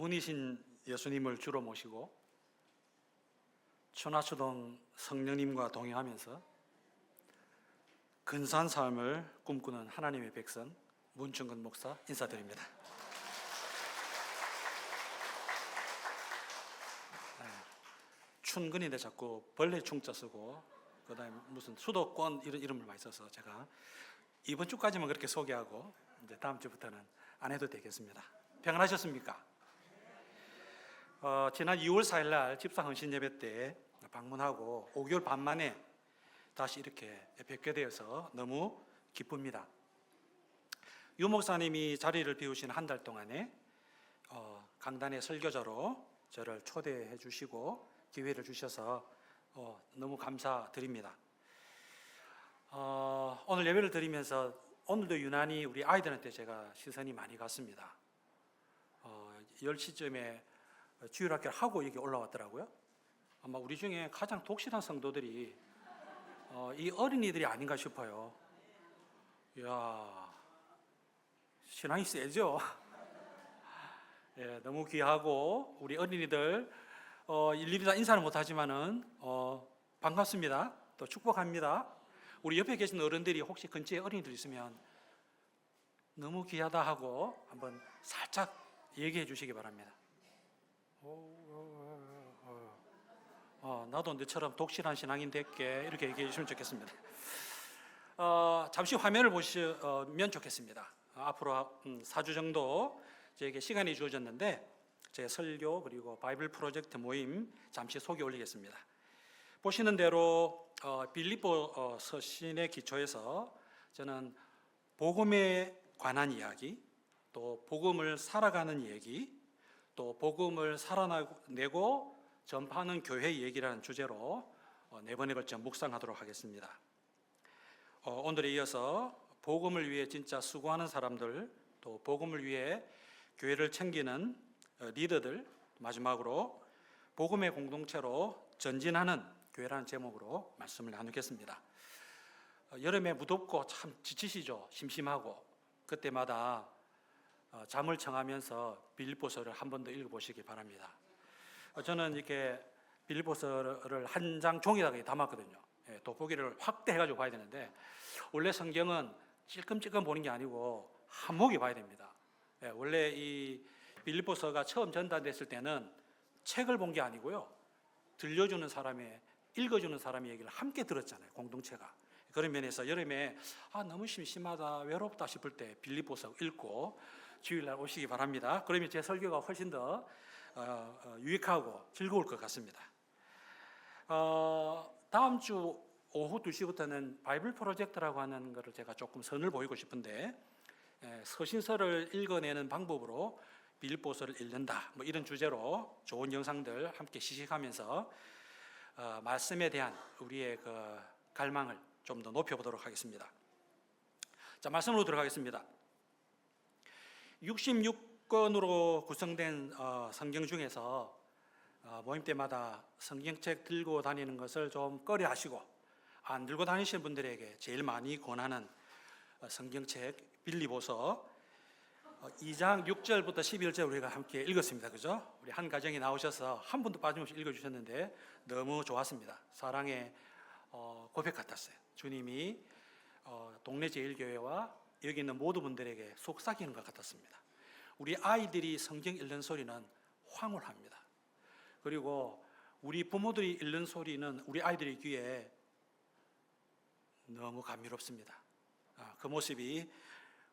문이신 예수님을 주로 모시고 천하초동 성령님과 동행하면서 근사한 삶을 꿈꾸는 하나님의 백성 문충근 목사 인사드립니다. 춘근인데 자꾸 벌레 충자 쓰고 그다음에 무슨 수도권 이런 이름을 많이 써서 제가 이번 주까지만 그렇게 소개하고 이제 다음 주부터는 안 해도 되겠습니다. 평안하셨습니까? 지난 2월 4일 날 집사 헌신 예배 때 방문하고 5개월 반 만에 다시 이렇게 뵙게 되어서 너무 기쁩니다. 유 목사님이 자리를 비우신 한 달 동안에 강단의 설교자로 저를 초대해 주시고 기회를 주셔서 너무 감사드립니다. 오늘 예배를 드리면서 오늘도 유난히 우리 아이들한테 제가 시선이 많이 갔습니다. 10시쯤에 주일학교를 하고 여기 올라왔더라고요. 아마 우리 중에 가장 독실한 성도들이 이 어린이들이 아닌가 싶어요. 이야, 신앙이 세죠? 예, 너무 귀하고 우리 어린이들 일일이 다 인사는 못하지만은 반갑습니다. 또 축복합니다. 우리 옆에 계신 어른들이 혹시 근처에 어린이들 있으면 너무 귀하다 하고 한번 살짝 얘기해 주시기 바랍니다. 나도 너처럼 독실한 신앙인 될게 이렇게 얘기해 주시면 좋겠습니다. 잠시 화면을 보시면 좋겠습니다. 앞으로 4주 정도 저에게 시간이 주어졌는데 제 설교 그리고 바이블 프로젝트 모임 잠시 소개 올리겠습니다. 보시는 대로 빌립보 서신의 기초에서 저는 복음에 관한 이야기, 또 복음을 살아가는 얘기, 또 복음을 살아내고 전파하는 교회 얘기라는 주제로 4번에 걸쳐 묵상하도록 하겠습니다. 오늘에 이어서 복음을 위해 진짜 수고하는 사람들, 또 복음을 위해 교회를 챙기는 리더들, 마지막으로 복음의 공동체로 전진하는 교회라는 제목으로 말씀을 나누겠습니다. 여름에 무덥고 참 지치시죠? 심심하고 그때마다 잠을 청하면서 빌립보서를 한 번 더 읽어보시기 바랍니다. 저는 이렇게 빌립보서를 한 장 종이에다가 담았거든요. 돋보기를 확대해가지고 봐야 되는데 원래 성경은 찔끔찔끔 보는 게 아니고 한목에 봐야 됩니다. 원래 이 빌립보서가 처음 전달됐을 때는 책을 본 게 아니고요, 들려주는 사람의, 읽어주는 사람의 얘기를 함께 들었잖아요, 공동체가. 그런 면에서 여름에 너무 심심하다, 외롭다 싶을 때 빌립보서 읽고 주일날 오시기 바랍니다. 그러면 제 설교가 훨씬 더 유익하고 즐거울 것 같습니다. 다음 주 오후 2시부터는 바이블 프로젝트라고 하는 것을 제가 조금 선을 보이고 싶은데, 서신서를 읽어내는 방법으로 빌립보서를 읽는다, 뭐 이런 주제로 좋은 영상들 함께 시식하면서 말씀에 대한 우리의 그 갈망을 좀 더 높여보도록 하겠습니다. 자, 말씀으로 들어가겠습니다. 66권으로 구성된 성경 중에서 모임 때마다 성경책 들고 다니는 것을 좀 꺼려하시고 안 들고 다니시는 분들에게 제일 많이 권하는 성경책 빌립보서 2장 6절부터 11절 우리가 함께 읽었습니다. 그죠? 우리 한 가정이 나오셔서 한 분도 빠짐없이 읽어주셨는데 너무 좋았습니다. 사랑의 고백 같았어요. 주님이 동네 제일교회와 여기 있는 모든 분들에게 속삭이는 것 같았습니다. 우리 아이들이 성경 읽는 소리는 황홀합니다. 그리고 우리 부모들이 읽는 소리는 우리 아이들의 귀에 너무 감미롭습니다. 그 모습이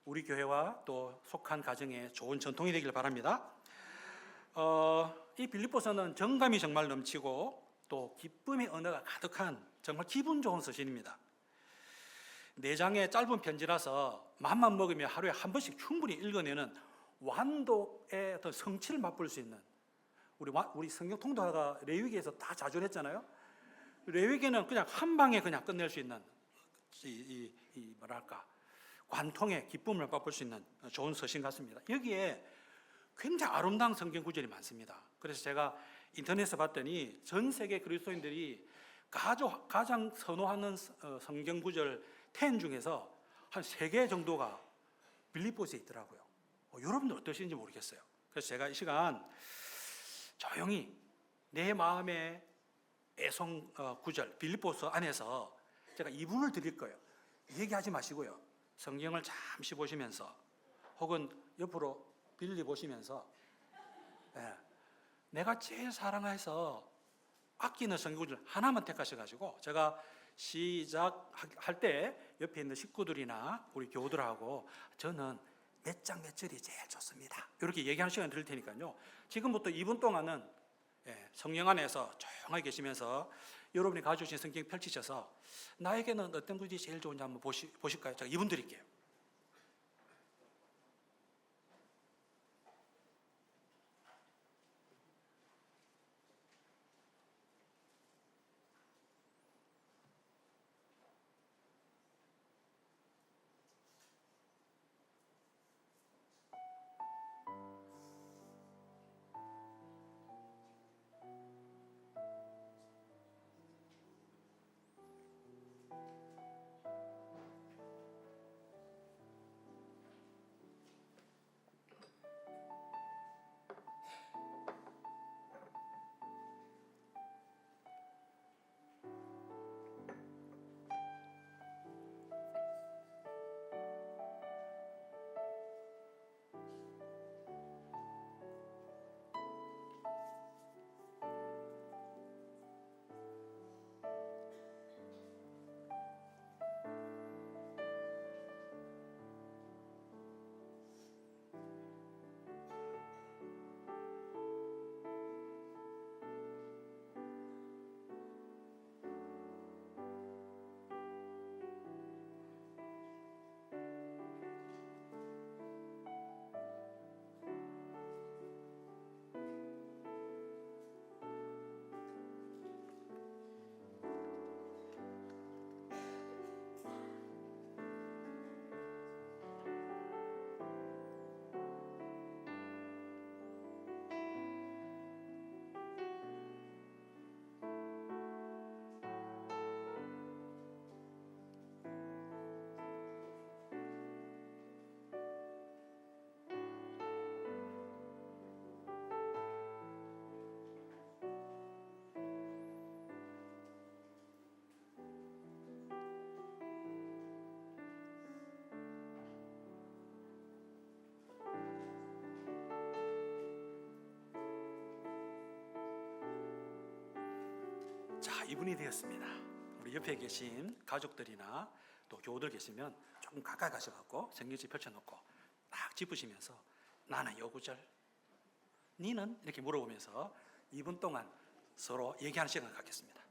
우리 교회와 또 속한 가정에 좋은 전통이 되길 바랍니다. 이 빌립보서는 정감이 정말 넘치고 또 기쁨의 언어가 가득한 정말 기분 좋은 서신입니다. 4장의 짧은 편지라서 맘만 먹으면 하루에 한 번씩 충분히 읽어내는 완독의 어떤 성취를 맛볼 수 있는, 우리 성경 통독하다가 레위기에서 다 자존했잖아요. 레위기는 그냥 한 방에 그냥 끝낼 수 있는 뭐랄까 관통의 기쁨을 맛볼 수 있는 좋은 서신 같습니다. 여기에 굉장히 아름다운 성경 구절이 많습니다. 그래서 제가 인터넷에서 봤더니 전 세계 그리스도인들이 가장 선호하는 성경 구절 10 중에서 한 3개 정도가 빌립보서에 있더라고요. 여러분들 어떠신지 모르겠어요. 그래서 제가 이 시간 조용히 내 마음의 애송 구절 빌립보서 안에서 제가 이분을 드릴 거예요. 얘기하지 마시고요. 성경을 잠시 보시면서 혹은 옆으로 빌리 보시면서 내가 제일 사랑해서 아끼는 성경 구절 하나만 택하셔가지고 제가 시작할 때 옆에 있는 식구들이나 우리 교우들하고 저는 몇 장 몇 절이 제일 좋습니다, 이렇게 얘기하는 시간 드릴 테니까요. 지금부터 2분 동안은 성령 안에서 조용하게 계시면서 여러분이 가져오신 성경 펼치셔서 나에게는 어떤 구절이 제일 좋은지 한번 보실까요? 제가 2분 드릴게요. 자, 2분이 되었습니다. 우리 옆에 계신 가족들이나 또 교우들 계시면 조금 가까이 가셔갖고 성경책 펼쳐놓고 딱 짚으시면서 나는 요 구절, 니는? 이렇게 물어보면서 2분 동안 서로 얘기하는 시간을 갖겠습니다.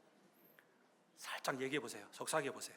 살짝 얘기해 보세요. 속삭여 보세요.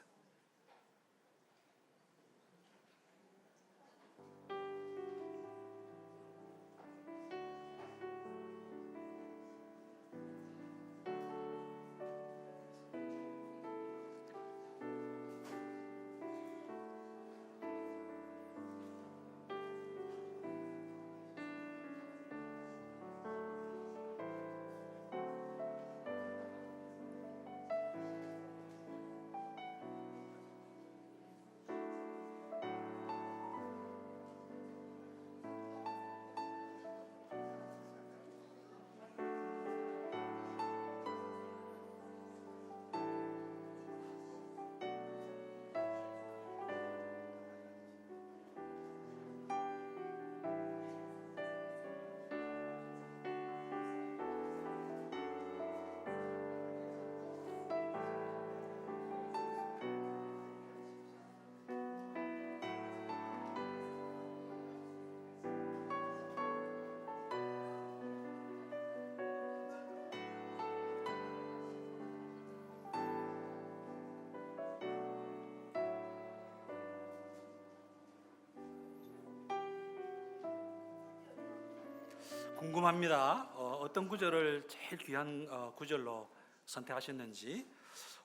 궁금합니다. 어떤 구절을 제일 귀한 구절로 선택하셨는지.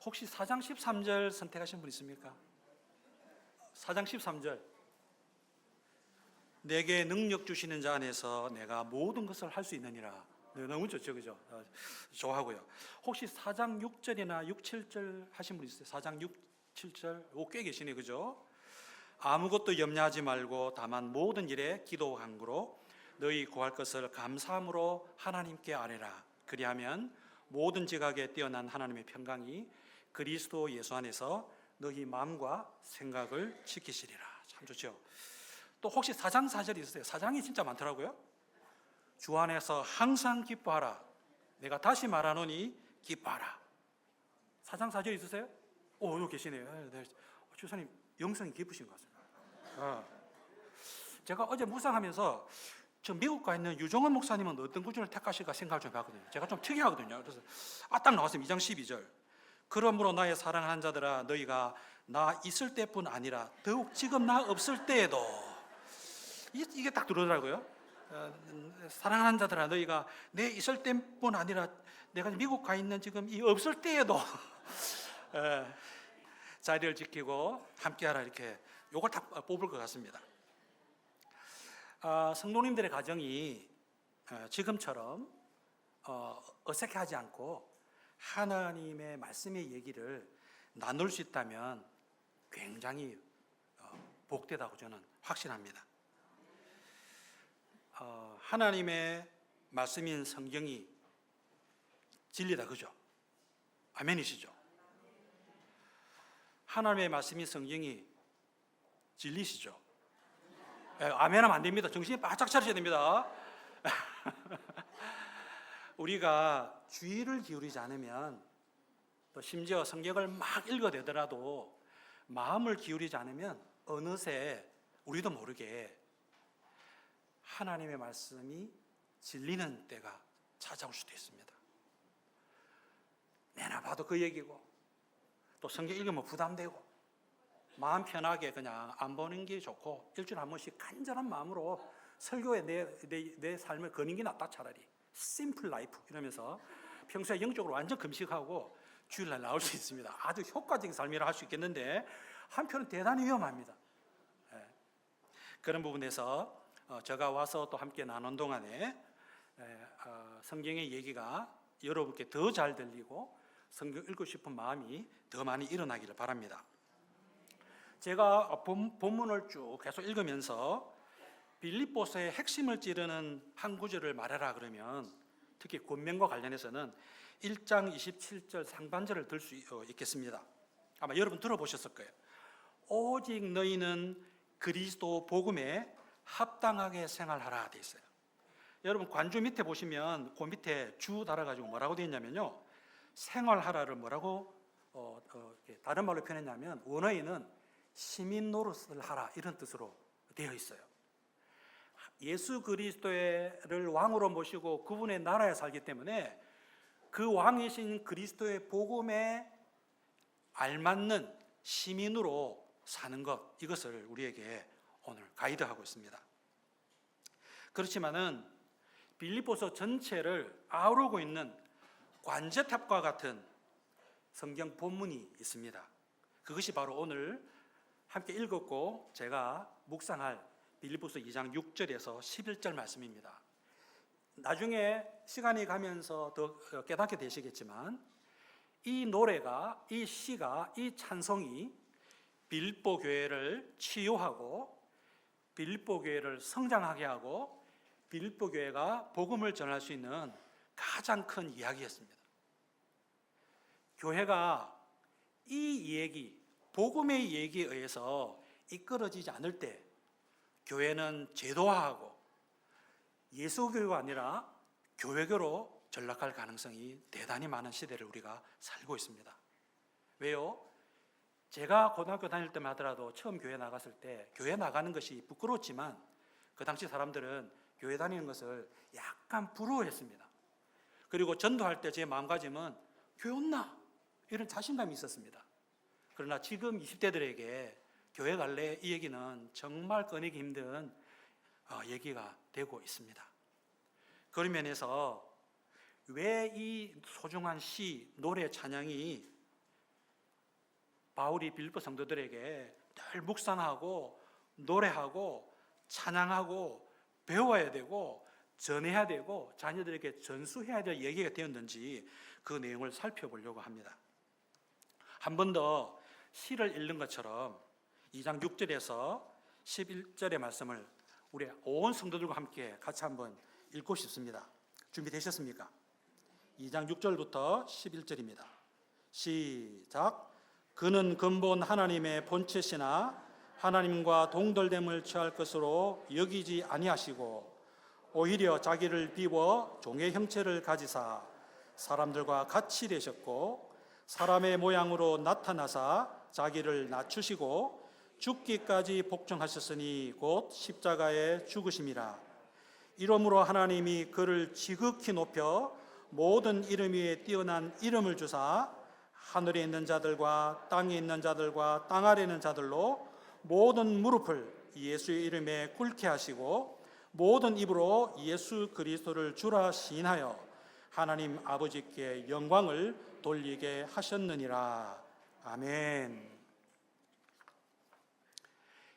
혹시 4장 13절 선택하신 분 있습니까? 4장 13절. 내게 능력 주시는 자 안에서 내가 모든 것을 할 수 있느니라. 네, 너무 좋죠, 그죠? 좋아하고요. 혹시 4장 6절이나 6, 7절 하신 분 있어요? 4장 6, 7절? 꽤 계시네, 그죠? 아무것도 염려하지 말고 다만 모든 일에 기도와 간구로 너희 구할 것을 감사함으로 하나님께 아뢰라. 그리하면 모든 지각에 뛰어난 하나님의 평강이 그리스도 예수 안에서 너희 마음과 생각을 지키시리라. 참 좋죠. 또 혹시 4장 4절이 있으세요? 4장이 진짜 많더라고요. 주 안에서 항상 기뻐하라. 내가 다시 말하노니 기뻐하라. 4장 4절 있으세요? 오, 여기 계시네요. 네. 주사님 영성이 깊으신 것 같습니다. 제가 어제 묵상하면서 저 미국 가 있는 유종원 목사님은 어떤 구절을 택하실까 생각을 좀 해봤거든요. 제가 좀 특이하거든요. 그래서 딱 나왔습니다. 2장 12절. 그러므로 나의 사랑하는 자들아, 너희가 나 있을 때뿐 아니라 더욱 지금 나 없을 때에도, 이게 딱 들어오더라고요. 사랑하는 자들아, 너희가 내 있을 때뿐 아니라 내가 미국 가 있는 지금 이 없을 때에도 자리를 지키고 함께하라, 이렇게 요걸 다 뽑을 것 같습니다. 성도님들의 가정이 지금처럼 어색해하지 않고 하나님의 말씀의 얘기를 나눌 수 있다면 굉장히 복되다고 저는 확신합니다. 하나님의 말씀인 성경이 진리다, 그죠? 아멘이시죠? 하나님의 말씀인 성경이 진리시죠? 아멘하면 안 됩니다. 정신이 바짝 차리셔야 됩니다. 우리가 주의를 기울이지 않으면, 또 심지어 성경을 막 읽어대더라도 마음을 기울이지 않으면 어느새 우리도 모르게 하나님의 말씀이 질리는 때가 찾아올 수도 있습니다. 내나 봐도 그 얘기고, 또 성경 읽으면 부담되고, 마음 편하게 그냥 안 보는 게 좋고, 일주일에 한 번씩 간절한 마음으로 설교에 내 삶을 거는 게 낫다, 차라리. 심플 라이프 이러면서 평소에 영적으로 완전 금식하고 주일날 나올 수 있습니다. 아주 효과적인 삶이라 할 수 있겠는데, 한편은 대단히 위험합니다. 그런 부분에서 제가 와서 또 함께 나눈 동안에 성경의 얘기가 여러분께 더 잘 들리고 성경 읽고 싶은 마음이 더 많이 일어나기를 바랍니다. 제가 본문을 쭉 계속 읽으면서 빌립보서의 핵심을 찌르는 한 구절을 말해라 그러면, 특히 권면과 관련해서는 1장 27절 상반절을 들 수 있겠습니다. 아마 여러분 들어보셨을 거예요. 오직 너희는 그리스도 복음에 합당하게 생활하라 돼 있어요. 여러분 관주 밑에 보시면 그 밑에 주 달아가지고 뭐라고 되어 있냐면요, 생활하라를 뭐라고 다른 말로 표현했냐면, 원어에는 시민 노릇을 하라, 이런 뜻으로 되어 있어요. 예수 그리스도를 왕으로 모시고 그분의 나라에 살기 때문에 그 왕이신 그리스도의 복음에 알맞는 시민으로 사는 것, 이것을 우리에게 오늘 가이드하고 있습니다. 그렇지만은 빌립보서 전체를 아우르고 있는 관제탑과 같은 성경 본문이 있습니다. 그것이 바로 오늘 함께 읽었고 제가 묵상할 빌립보서 2장 6절에서 11절 말씀입니다. 나중에 시간이 가면서 더 깨닫게 되시겠지만, 이 노래가, 이 시가, 이 찬송이 빌립보 교회를 치유하고 빌립보 교회를 성장하게 하고 빌립보 교회가 복음을 전할 수 있는 가장 큰 이야기였습니다. 교회가 이 얘기, 복음의 얘기에 의해서 이끌어지지 않을 때 교회는 제도화하고 예수교회가 아니라 교회교로 전락할 가능성이 대단히 많은 시대를 우리가 살고 있습니다. 왜요? 제가 고등학교 다닐 때만 하더라도 처음 교회 나갔을 때 교회 나가는 것이 부끄러웠지만 그 당시 사람들은 교회 다니는 것을 약간 부러워했습니다. 그리고 전도할 때 제 마음가짐은 교회 온나? 이런 자신감이 있었습니다. 그러나 지금 20대들에게 교회 갈래? 이 얘기는 정말 꺼내기 힘든 얘기가 되고 있습니다. 그런 면에서 왜 이 소중한 시, 노래, 찬양이 바울이 빌립보 성도들에게 늘 묵상하고 노래하고 찬양하고 배워야 되고 전해야 되고 자녀들에게 전수해야 될 얘기가 되었는지 그 내용을 살펴보려고 합니다. 한 번 더 시를 읽는 것처럼 2장 6절에서 11절의 말씀을 우리 온 성도들과 함께 같이 한번 읽고 싶습니다. 준비되셨습니까? 2장 6절부터 11절입니다. 시작. 그는 근본 하나님의 본체시나 하나님과 동떨됨을 취할 것으로 여기지 아니하시고 오히려 자기를 비워 종의 형체를 가지사 사람들과 같이 되셨고 사람의 모양으로 나타나사 자기를 낮추시고 죽기까지 복종하셨으니 곧 십자가에 죽으심이라. 이러므로 하나님이 그를 지극히 높여 모든 이름 위에 뛰어난 이름을 주사 하늘에 있는 자들과 땅에 있는 자들과 땅 아래 있는 자들로 모든 무릎을 예수의 이름에 꿇게 하시고 모든 입으로 예수 그리스도를 주라 시인하여 하나님 아버지께 영광을 돌리게 하셨느니라. 아멘.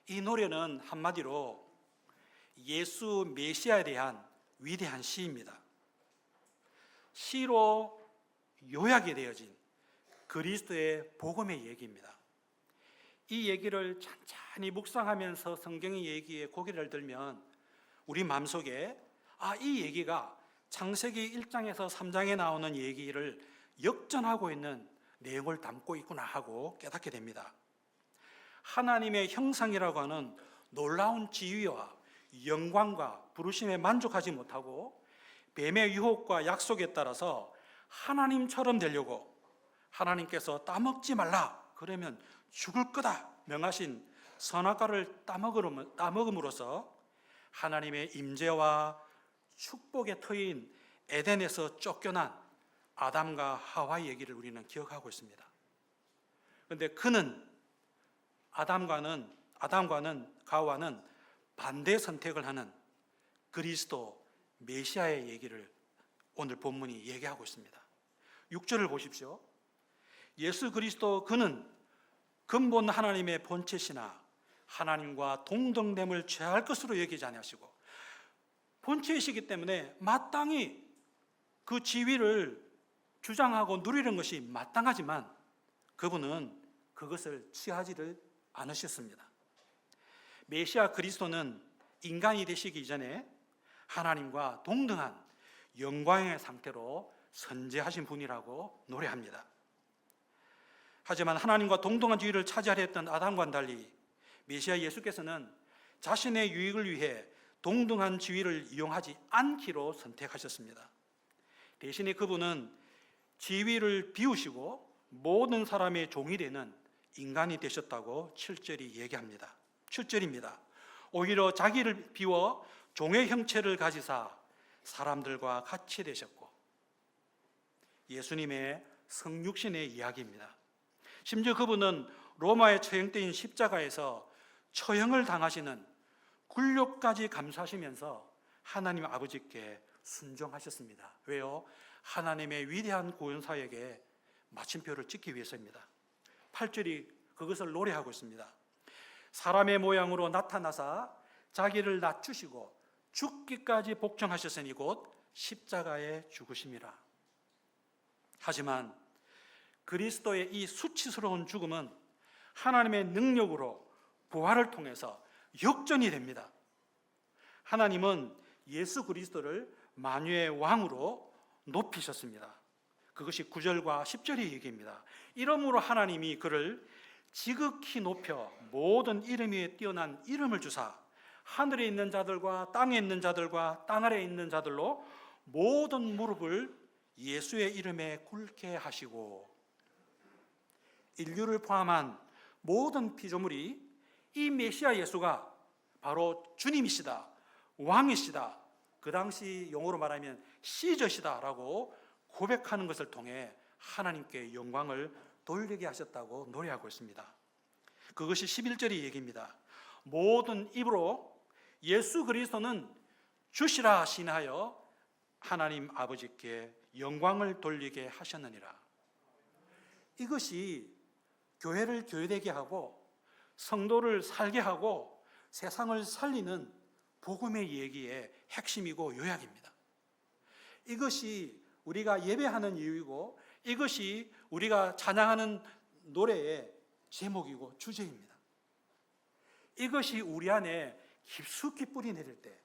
이 노래는 한마디로 예수 메시아에 대한 위대한 시입니다. 시로 요약이 되어진 그리스도의 복음의 얘기입니다. 이 얘기를 찬찬히 묵상하면서 성경의 얘기에 고개를 들면 우리 마음속에 이 얘기가 창세기 1장에서 3장에 나오는 얘기를 역전하고 있는 내용을 담고 있구나 하고 깨닫게 됩니다. 하나님의 형상이라고 하는 놀라운 지위와 영광과 부르심에 만족하지 못하고 뱀의 유혹과 약속에 따라서 하나님처럼 되려고 하나님께서 따먹지 말라 그러면 죽을 거다 명하신 선악과를 따먹음으로써 하나님의 임재와 축복의 터인 에덴에서 쫓겨난 아담과 하와의 얘기를 우리는 기억하고 있습니다. 그런데 그는 아담과는 가와는 반대 선택을 하는 그리스도 메시아의 얘기를 오늘 본문이 얘기하고 있습니다. 6절을 보십시오. 예수 그리스도 그는 근본 하나님의 본체시나 하나님과 동등됨을 취할 것으로 여기지 아니하시고 본체이시기 때문에 마땅히 그 지위를 주장하고 누리는 것이 마땅하지만 그분은 그것을 취하지를 않으셨습니다. 메시아 그리스도는 인간이 되시기 전에 하나님과 동등한 영광의 상태로 선재하신 분이라고 노래합니다. 하지만 하나님과 동등한 지위를 차지하려 했던 아담과는 달리 메시아 예수께서는 자신의 유익을 위해 동등한 지위를 이용하지 않기로 선택하셨습니다. 대신에 그분은 지위를 비우시고 모든 사람의 종이 되는 인간이 되셨다고 7절이 얘기합니다. 7절입니다. 오히려 자기를 비워 종의 형체를 가지사 사람들과 같이 되셨고, 예수님의 성육신의 이야기입니다. 심지어 그분은 로마의 처형대인 십자가에서 처형을 당하시는 굴욕까지 감수하시면서 하나님 아버지께 순종하셨습니다. 왜요? 하나님의 위대한 구원사역에 마침표를 찍기 위해서입니다. 8절이 그것을 노래하고 있습니다. 사람의 모양으로 나타나사 자기를 낮추시고 죽기까지 복종하셨으니 곧 십자가에 죽으심이라. 하지만 그리스도의 이 수치스러운 죽음은 하나님의 능력으로 부활을 통해서 역전이 됩니다. 하나님은 예수 그리스도를 만유의 왕으로 높이셨습니다. 그것이 9절과 10절의 얘기입니다. 이러므로 하나님이 그를 지극히 높여 모든 이름 위에 뛰어난 이름을 주사 하늘에 있는 자들과 땅에 있는 자들과 땅 아래에 있는 자들로 모든 무릎을 예수의 이름에 꿇게 하시고, 인류를 포함한 모든 피조물이 이 메시아 예수가 바로 주님이시다, 왕이시다, 그 당시 용어로 말하면 시저시다라고 고백하는 것을 통해 하나님께 영광을 돌리게 하셨다고 노래하고 있습니다. 그것이 11절의 얘기입니다. 모든 입으로 예수 그리스도는 주시라 시인하여 하나님 아버지께 영광을 돌리게 하셨느니라. 이것이 교회를 교회되게 하고 성도를 살게 하고 세상을 살리는 복음의 얘기의 핵심이고 요약입니다. 이것이 우리가 예배하는 이유이고 이것이 우리가 찬양하는 노래의 제목이고 주제입니다. 이것이 우리 안에 깊숙이 뿌리 내릴 때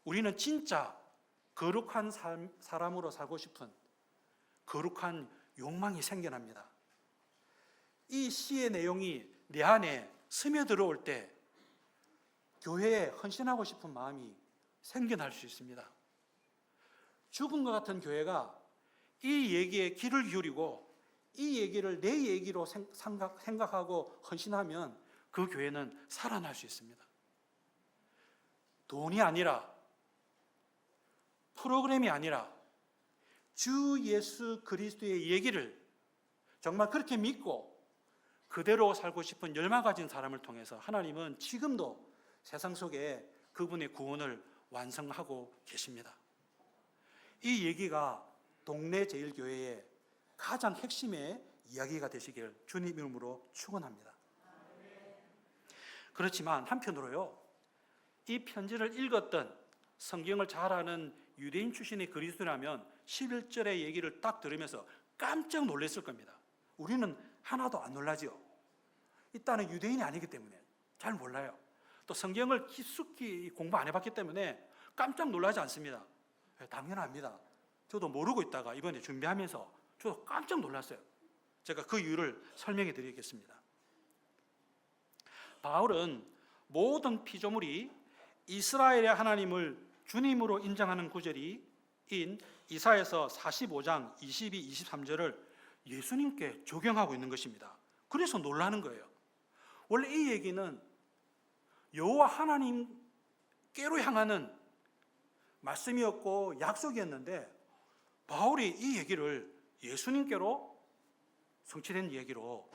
우리는 진짜 거룩한 사람으로 살고 싶은 거룩한 욕망이 생겨납니다. 이 시의 내용이 내 안에 스며들어올 때 교회에 헌신하고 싶은 마음이 생겨날 수 있습니다. 죽은 것 같은 교회가 이 얘기에 귀를 기울이고 이 얘기를 내 얘기로 생각하고 헌신하면 그 교회는 살아날 수 있습니다. 돈이 아니라, 프로그램이 아니라 주 예수 그리스도의 얘기를 정말 그렇게 믿고 그대로 살고 싶은 열망 가진 사람을 통해서 하나님은 지금도 세상 속에 그분의 구원을 완성하고 계십니다. 이 얘기가 동네 제일교회의 가장 핵심의 이야기가 되시길 주님 이름으로 축원합니다. 그렇지만 한편으로요, 이 편지를 읽었던 성경을 잘 아는 유대인 출신의 그리스도라면 11절의 얘기를 딱 들으면서 깜짝 놀랐을 겁니다. 우리는 하나도 안 놀라지요. 일단은 유대인이 아니기 때문에 잘 몰라요. 또 성경을 깊숙이 공부 안 해봤기 때문에 깜짝 놀라지 않습니다. 당연합니다. 저도 모르고 있다가 이번에 준비하면서 저도 깜짝 놀랐어요. 제가 그 이유를 설명해 드리겠습니다. 바울은 모든 피조물이 이스라엘의 하나님을 주님으로 인정하는 구절인 이사야서 45장 22, 23절을 예수님께 적용하고 있는 것입니다. 그래서 놀라는 거예요. 원래 이 얘기는 여호와 하나님께로 향하는 말씀이었고 약속이었는데 바울이 이 얘기를 예수님께로 성취된 얘기로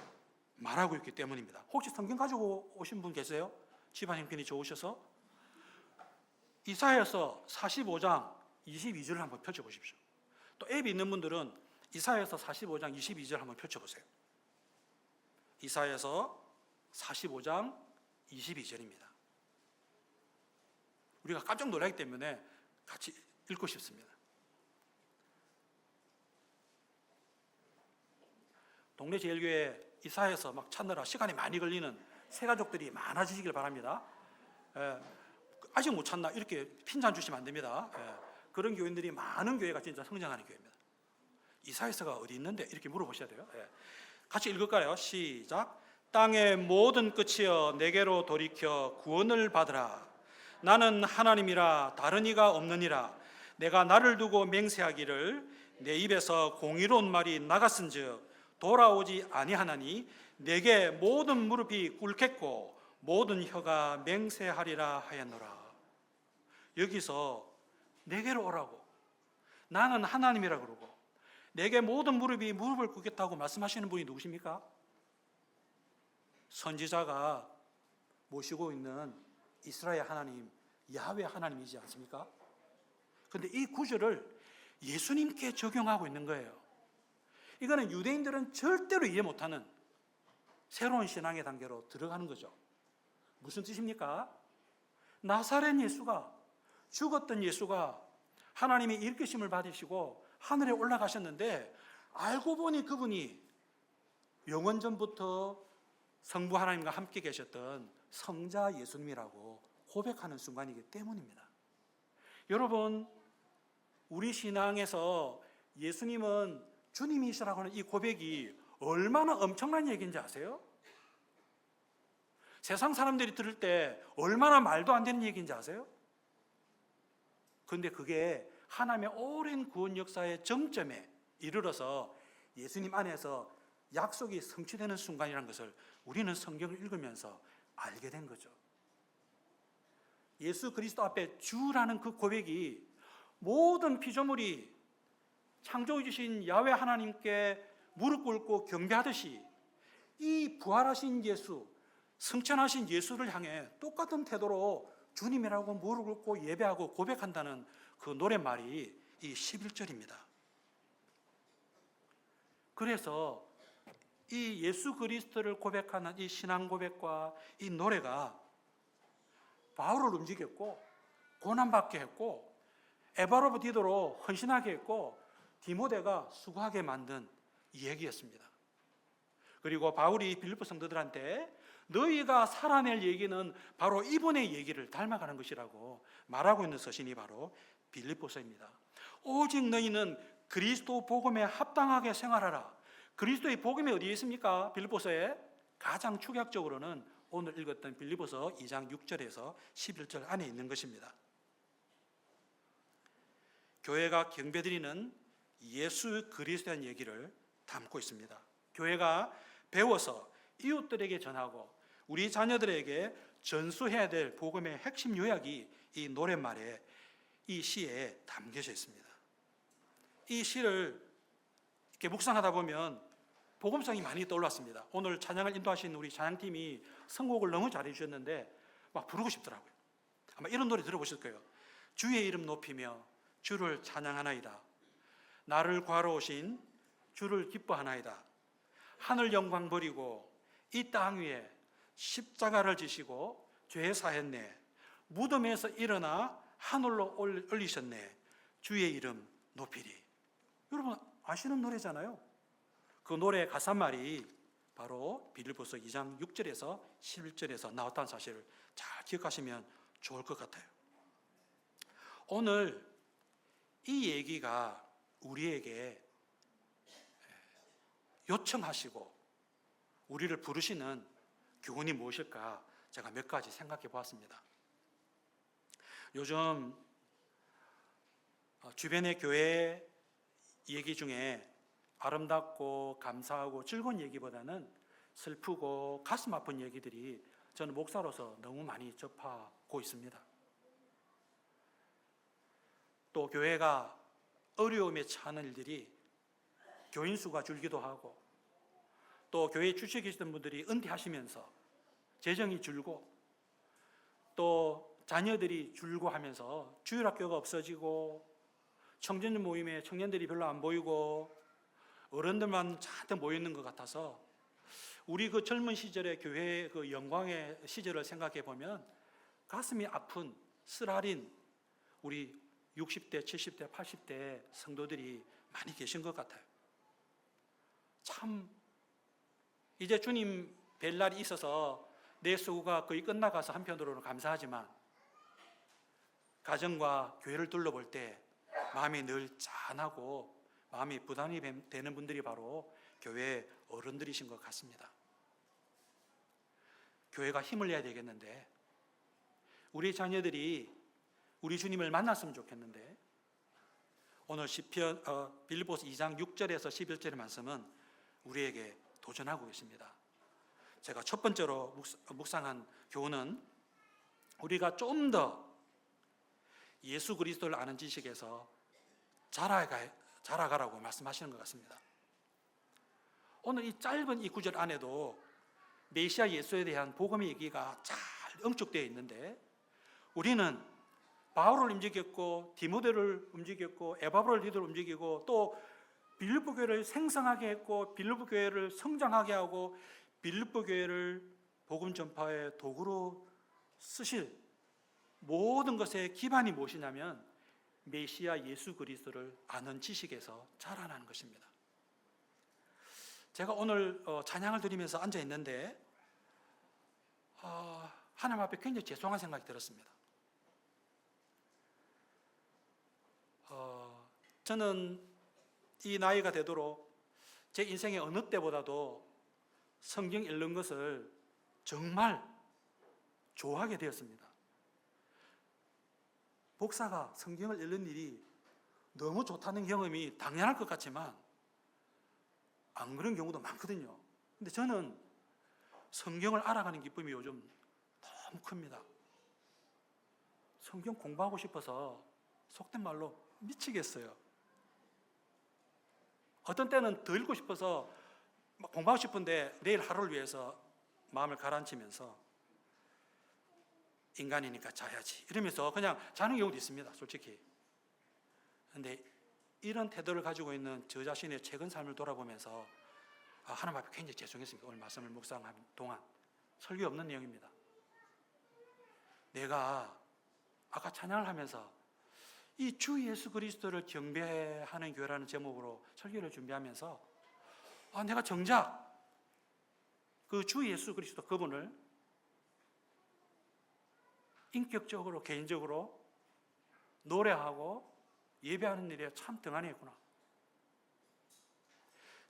말하고 있기 때문입니다. 혹시 성경 가지고 오신 분 계세요? 집안 형편이 좋으셔서? 이사야서 45장 22절을 한번 펼쳐보십시오. 또 앱이 있는 분들은 이사야서 45장 22절 한번 펼쳐보세요. 이사야서 45장 22절입니다. 우리가 깜짝 놀라기 때문에 같이 읽고 싶습니다. 동네 제일교회 이사야서 막 찾느라 시간이 많이 걸리는 새가족들이 많아지시길 바랍니다. 아직 못 찾나 이렇게 핀잔 주시면 안 됩니다. 그런 교인들이 많은 교회가 진짜 성장하는 교회입니다. 이사야서가 어디 있는데 이렇게 물어보셔야 돼요. 같이 읽을까요? 시작. 땅의 모든 끝이여 내게로 돌이켜 구원을 받으라. 나는 하나님이라 다른 이가 없느니라. 내가 나를 두고 맹세하기를 내 입에서 공의로운 말이 나갔은즉 돌아오지 아니하나니 내게 모든 무릎이 꿇겠고 모든 혀가 맹세하리라 하였노라. 여기서 내게로 오라고, 나는 하나님이라 그러고 내게 모든 무릎이 무릎을 꿇겠다고 말씀하시는 분이 누구십니까? 선지자가 모시고 있는 이스라엘 하나님 야훼 하나님이지 않습니까? 그런데 이 구절을 예수님께 적용하고 있는 거예요. 이거는 유대인들은 절대로 이해 못하는 새로운 신앙의 단계로 들어가는 거죠. 무슨 뜻입니까? 나사렛 예수가, 죽었던 예수가 하나님의 일으키심을 받으시고 하늘에 올라가셨는데 알고 보니 그분이 영원전부터 성부 하나님과 함께 계셨던 성자 예수님이라고 고백하는 순간이기 때문입니다. 여러분, 우리 신앙에서 예수님은 주님이시라고 하는 이 고백이 얼마나 엄청난 얘기인지 아세요? 세상 사람들이 들을 때 얼마나 말도 안 되는 얘기인지 아세요? 그런데 그게 하나님의 오랜 구원 역사의 정점에 이르러서 예수님 안에서 약속이 성취되는 순간이라는 것을 우리는 성경을 읽으면서 알게 된 거죠. 예수 그리스도 앞에 주라는 그 고백이 모든 피조물이 창조해 주신 야훼 하나님께 무릎 꿇고 경배하듯이 이 부활하신 예수, 승천하신 예수를 향해 똑같은 태도로 주님이라고 무릎 꿇고 예배하고 고백한다는 그 노랫말이 이 11절입니다. 그래서 이 예수 그리스도를 고백하는 이 신앙 고백과 이 노래가 바울을 움직였고 고난받게 했고 에바로브 디도로 헌신하게 했고 디모데가 수고하게 만든 이 얘기였습니다. 그리고 바울이 빌립보 성도들한테 너희가 살아낼 얘기는 바로 이분의 얘기를 닮아가는 것이라고 말하고 있는 서신이 바로 빌립보서입니다. 오직 너희는 그리스도 복음에 합당하게 생활하라. 그리스도의 복음이 어디에 있습니까? 빌립보서에 가장 축약적으로는 오늘 읽었던 빌립보서 2장 6절에서 11절 안에 있는 것입니다. 교회가 경배드리는 예수 그리스도의 얘기를 담고 있습니다. 교회가 배워서 이웃들에게 전하고 우리 자녀들에게 전수해야 될 복음의 핵심 요약이 이 노랫말에, 이 시에 담겨져 있습니다. 이 시를 이렇게 묵상하다 보면 복음성이 많이 떠올랐습니다. 오늘 찬양을 인도하신 우리 찬양팀이 선곡을 너무 잘해 주셨는데 막 부르고 싶더라고요. 아마 이런 노래 들어보실 거예요. 주의 이름 높이며 주를 찬양하나이다. 나를 구하러 오신 주를 기뻐하나이다. 하늘 영광 버리고 이 땅 위에 십자가를 지시고 죄 사했네. 무덤에서 일어나 하늘로 올리셨네. 주의 이름 높이리. 여러분 아시는 노래잖아요. 그 노래 가사말이 바로 빌립보서 2장 6절에서 11절에서 나왔다는 사실을 잘 기억하시면 좋을 것 같아요. 오늘 이 얘기가 우리에게 요청하시고 우리를 부르시는 교훈이 무엇일까 제가 몇 가지 생각해 보았습니다. 요즘 주변의 교회 얘기 중에 아름답고 감사하고 즐거운 얘기보다는 슬프고 가슴 아픈 얘기들이 저는 목사로서 너무 많이 접하고 있습니다. 또 교회가 어려움에 처하는 일들이 교인 수가 줄기도 하고 또 교회에 주시에 계시던 분들이 은퇴하시면서 재정이 줄고 또 자녀들이 줄고 하면서 주일학교가 없어지고 청년 모임에 청년들이 별로 안 보이고 어른들만 잔뜩 모여있는 것 같아서 우리 그 젊은 시절의 교회의 그 영광의 시절을 생각해 보면 가슴이 아픈 쓰라린 우리 60대, 70대, 80대 성도들이 많이 계신 것 같아요. 참 이제 주님 뵐 날이 있어서 내 수고가 거의 끝나가서 한편으로는 감사하지만 가정과 교회를 둘러볼 때 마음이 늘 짠하고 마음이 부담이 되는 분들이 바로 교회 어른들이신 것 같습니다. 교회가 힘을 내야 되겠는데 우리 자녀들이 우리 주님을 만났으면 좋겠는데 오늘 시편 빌립보서 2장 6절에서 11절의 말씀은 우리에게 도전하고 있습니다. 제가 첫 번째로 묵상한 교훈은 우리가 좀 더 예수 그리스도를 아는 지식에서 자라가라고 말씀하시는 것 같습니다. 오늘 이 짧은 이 구절 안에도 메시아 예수에 대한 복음의 얘기가 잘 응축되어 있는데 우리는 바울을 움직였고 디모데를 움직였고 에바브로를 움직이고 또 빌립보 교회를 생성하게 했고 빌립보 교회를 성장하게 하고 빌립보 교회를 복음 전파의 도구로 쓰실 모든 것의 기반이 무엇이냐면 메시아 예수 그리스도를 아는 지식에서 자라나는 것입니다. 제가 오늘 찬양을 드리면서 앉아 있는데 하나님 앞에 굉장히 죄송한 생각이 들었습니다. 저는 이 나이가 되도록 제 인생의 어느 때보다도 성경 읽는 것을 정말 좋아하게 되었습니다. 목사가 성경을 읽는 일이 너무 좋다는 경험이 당연할 것 같지만 안 그런 경우도 많거든요. 근데 저는 성경을 알아가는 기쁨이 요즘 너무 큽니다. 성경 공부하고 싶어서 속된 말로 미치겠어요. 어떤 때는 더 읽고 싶어서 공부하고 싶은데 내일 하루를 위해서 마음을 가라앉히면서 인간이니까 자야지 이러면서 그냥 자는 경우도 있습니다. 솔직히. 그런데 이런 태도를 가지고 있는 저 자신의 최근 삶을 돌아보면서 하나님 앞에 굉장히 죄송했습니다. 오늘 말씀을 묵상하는 동안 설교 없는 내용입니다. 내가 아까 찬양을 하면서 이 주 예수 그리스도를 경배하는 교회라는 제목으로 설교를 준비하면서 내가 정작 그 주 예수 그리스도 그분을 인격적으로 개인적으로 노래하고 예배하는 일에 참 등한히 했구나.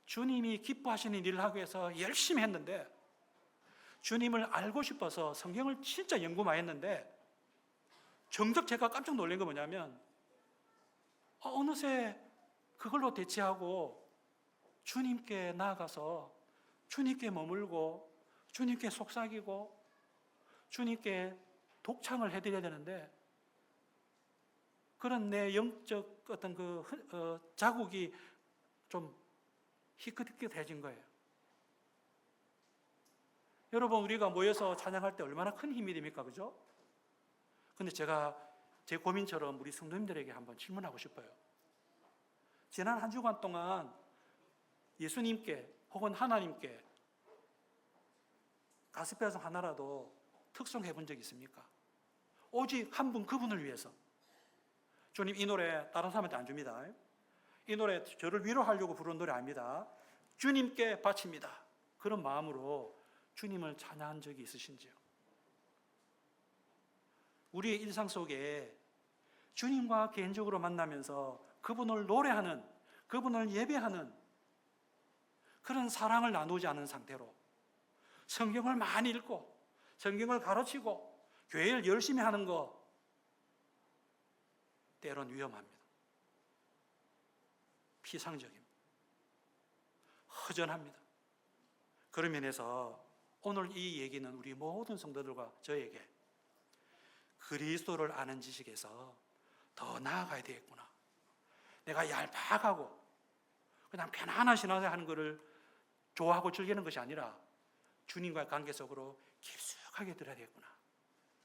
주님이 기뻐하시는 일을 하기 위해서 열심히 했는데, 주님을 알고 싶어서 성경을 진짜 연구 많이 했는데, 정작 제가 깜짝 놀란 건 뭐냐면 어느새 그걸로 대체하고 주님께 나아가서 주님께 머물고 주님께 속삭이고 주님께 독창을 해드려야 되는데, 그런 내 영적 어떤 자국이 좀 희끗희끗해진 거예요. 여러분, 우리가 모여서 찬양할 때 얼마나 큰 힘이 됩니까? 그죠? 근데 제가 제 고민처럼 우리 성도님들에게 한번 질문하고 싶어요. 지난 한 주간 동안 예수님께 혹은 하나님께 가스펠송 하나라도 특송해 본 적 있습니까? 오직 한 분, 그분을 위해서. 주님, 이 노래 다른 사람한테 안 줍니다. 이 노래 저를 위로하려고 부른 노래 아닙니다. 주님께 바칩니다. 그런 마음으로 주님을 찬양한 적이 있으신지요? 우리의 일상 속에 주님과 개인적으로 만나면서 그분을 노래하는, 그분을 예배하는 그런 사랑을 나누지 않은 상태로 성경을 많이 읽고 성경을 가르치고 교회를 열심히 하는 거 때론 위험합니다. 피상적입니다. 허전합니다. 그런 면에서 오늘 이 얘기는 우리 모든 성도들과 저에게 그리스도를 아는 지식에서 더 나아가야 되겠구나. 내가 얄팍하고 그냥 편안한 신앙생활 하는 것을 좋아하고 즐기는 것이 아니라 주님과의 관계 속으로 깊숙하게 들어야 되겠구나.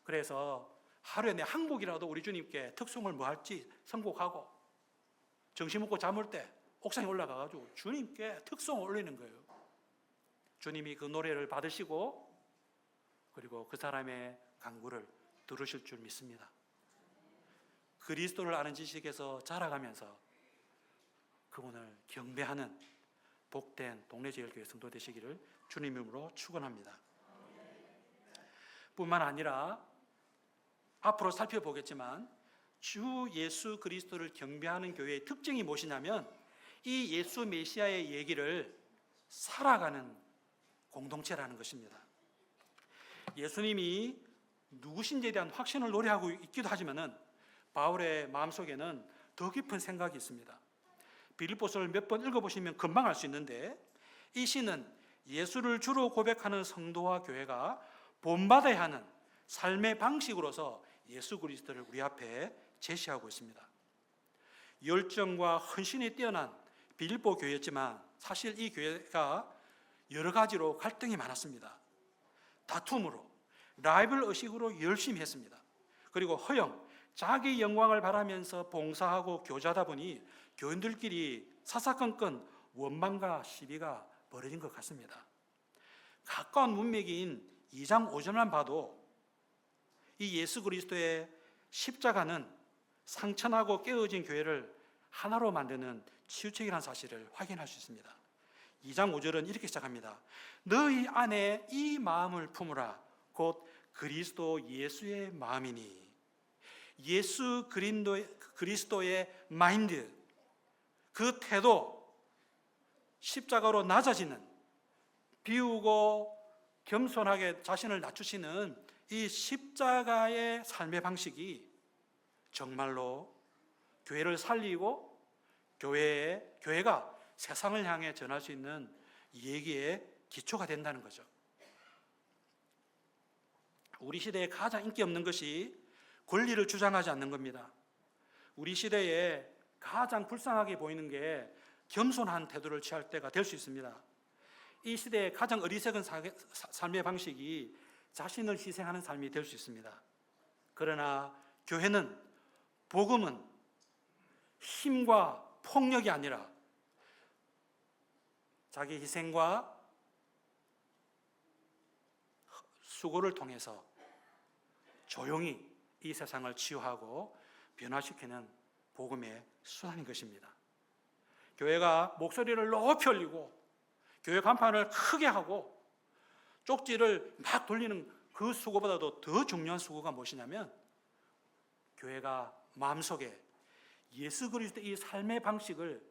그래서 하루에 내 항복이라도 우리 주님께 특송을 뭐 할지 선곡하고 정신 먹고 잠올 때 옥상에 올라가가지고 주님께 특송을 올리는 거예요. 주님이 그 노래를 받으시고 그리고 그 사람의 간구를 들으실 줄 믿습니다. 그리스도를 아는 지식에서 자라가면서 그분을 경배하는 복된 동래제일교회 성도 되시기를 주님 이름으로 축원합니다. 뿐만 아니라 앞으로 살펴보겠지만 주 예수 그리스도를 경배하는 교회의 특징이 무엇이냐면 이 예수 메시아의 얘기를 살아가는 공동체라는 것입니다. 예수님이 누구신지에 대한 확신을 노래하고 있기도 하지만은 바울의 마음속에는 더 깊은 생각이 있습니다. 빌립보서를 몇 번 읽어보시면 금방 알 수 있는데, 이 시는 예수를 주로 고백하는 성도와 교회가 본받아야 하는 삶의 방식으로서 예수 그리스도를 우리 앞에 제시하고 있습니다. 열정과 헌신이 뛰어난 빌립보 교회였지만 사실 이 교회가 여러 가지로 갈등이 많았습니다. 다툼으로, 라이벌 의식으로 열심히 했습니다. 그리고 허영, 자기 영광을 바라면서 봉사하고 교제하다 보니 교인들끼리 사사건건 원망과 시비가 벌어진 것 같습니다. 가까운 문맥인 2장 5절만 봐도 이 예수 그리스도의 십자가는 상처나고 깨어진 교회를 하나로 만드는 치유책이라는 사실을 확인할 수 있습니다. 2장 5절은 이렇게 시작합니다. 너희 안에 이 마음을 품으라. 곧 그리스도 예수의 마음이니. 예수 그리스도의 마인드, 그 태도, 십자가로 낮아지는, 비우고 겸손하게 자신을 낮추시는 이 십자가의 삶의 방식이 정말로 교회를 살리고 교회가 세상을 향해 전할 수 있는 얘기의 기초가 된다는 거죠. 우리 시대에 가장 인기 없는 것이 권리를 주장하지 않는 겁니다. 우리 시대에 가장 불쌍하게 보이는 게 겸손한 태도를 취할 때가 될 수 있습니다. 이 시대의 가장 어리석은 삶의 방식이 자신을 희생하는 삶이 될 수 있습니다. 그러나 교회는, 복음은 힘과 폭력이 아니라 자기 희생과 수고를 통해서 조용히 이 세상을 치유하고 변화시키는 복음의 수단인 것입니다. 교회가 목소리를 높이 올리고 교회 간판을 크게 하고 쪽지를 막 돌리는 그 수고보다도 더 중요한 수고가 무엇이냐면 교회가 마음속에 예수 그리스도의 이 삶의 방식을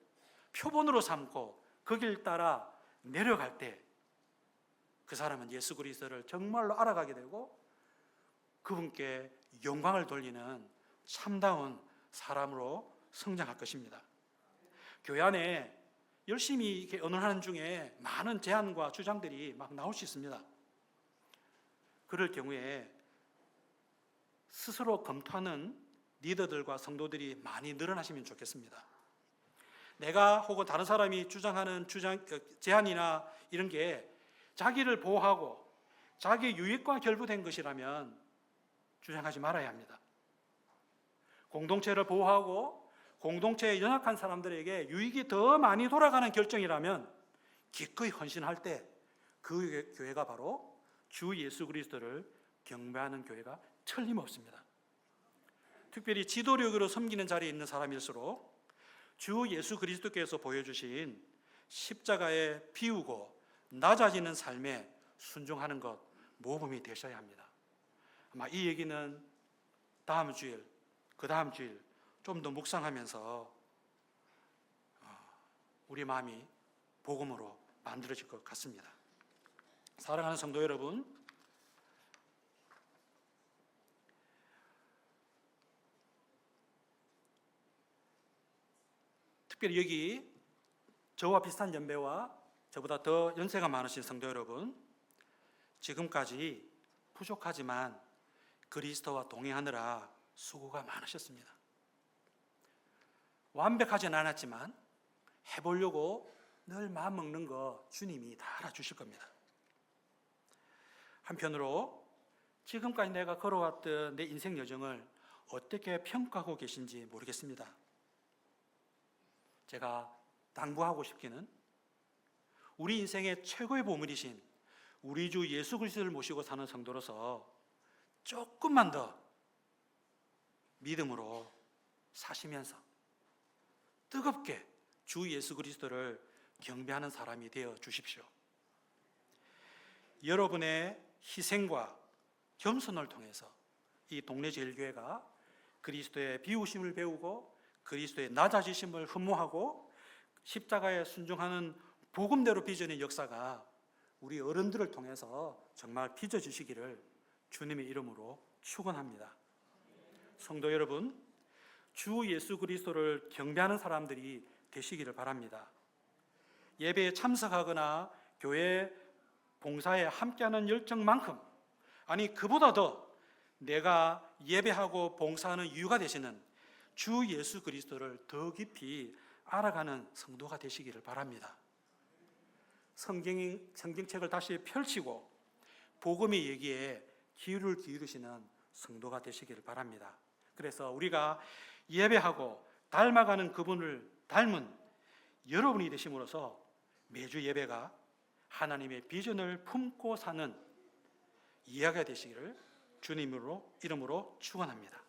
표본으로 삼고 그 길 따라 내려갈 때 그 사람은 예수 그리스도를 정말로 알아가게 되고 그분께 영광을 돌리는 참다운 사람으로 성장할 것입니다. 교회 안에 열심히 이렇게 언언하는 중에 많은 제안과 주장들이 막 나올 수 있습니다. 그럴 경우에 스스로 검토하는 리더들과 성도들이 많이 늘어나시면 좋겠습니다. 내가 혹은 다른 사람이 주장하는 제안이나 이런 게 자기를 보호하고 자기 유익과 결부된 것이라면 주장하지 말아야 합니다. 공동체를 보호하고 공동체에 연약한 사람들에게 유익이 더 많이 돌아가는 결정이라면 기꺼이 헌신할 때 그 교회가 바로 주 예수 그리스도를 경배하는 교회가 틀림없습니다. 특별히 지도력으로 섬기는 자리에 있는 사람일수록 주 예수 그리스도께서 보여주신 십자가에 비우고 낮아지는 삶에 순종하는 것 모범이 되셔야 합니다. 아마 이 얘기는 다음 주일, 그 다음 주일 좀 더 묵상하면서 우리 마음이 복음으로 만들어질 것 같습니다. 사랑하는 성도 여러분, 특별히 여기 저와 비슷한 연배와 저보다 더 연세가 많으신 성도 여러분, 지금까지 부족하지만 그리스도와 동행하느라 수고가 많으셨습니다. 완벽하진 않았지만 해보려고 늘 마음 먹는 거 주님이 다 알아주실 겁니다. 한편으로 지금까지 내가 걸어왔던 내 인생 여정을 어떻게 평가하고 계신지 모르겠습니다. 제가 당부하고 싶기는 우리 인생의 최고의 보물이신 우리 주 예수 그리스도를 모시고 사는 성도로서 조금만 더 믿음으로 사시면서 뜨겁게 주 예수 그리스도를 경배하는 사람이 되어 주십시오. 여러분의 희생과 겸손을 통해서 이 동래제일교회가 그리스도의 비우심을 배우고 그리스도의 낮아지심을 흠모하고 십자가에 순종하는 복음대로 빚어낸 역사가 우리 어른들을 통해서 정말 빚어지시기를 주님의 이름으로 축원합니다. 성도 여러분, 주 예수 그리스도를 경배하는 사람들이 되시기를 바랍니다. 예배에 참석하거나 교회 봉사에 함께하는 열정만큼, 아니 그보다 더 내가 예배하고 봉사하는 이유가 되시는 주 예수 그리스도를 더 깊이 알아가는 성도가 되시기를 바랍니다. 성경책을 다시 펼치고 복음의 얘기에 귀를 기울이시는 성도가 되시기를 바랍니다. 그래서 우리가 예배하고 닮아가는 그분을 닮은 여러분이 되심으로써 매주 예배가 하나님의 비전을 품고 사는 이야기가 되시기를 주님으로 이름으로 축원합니다.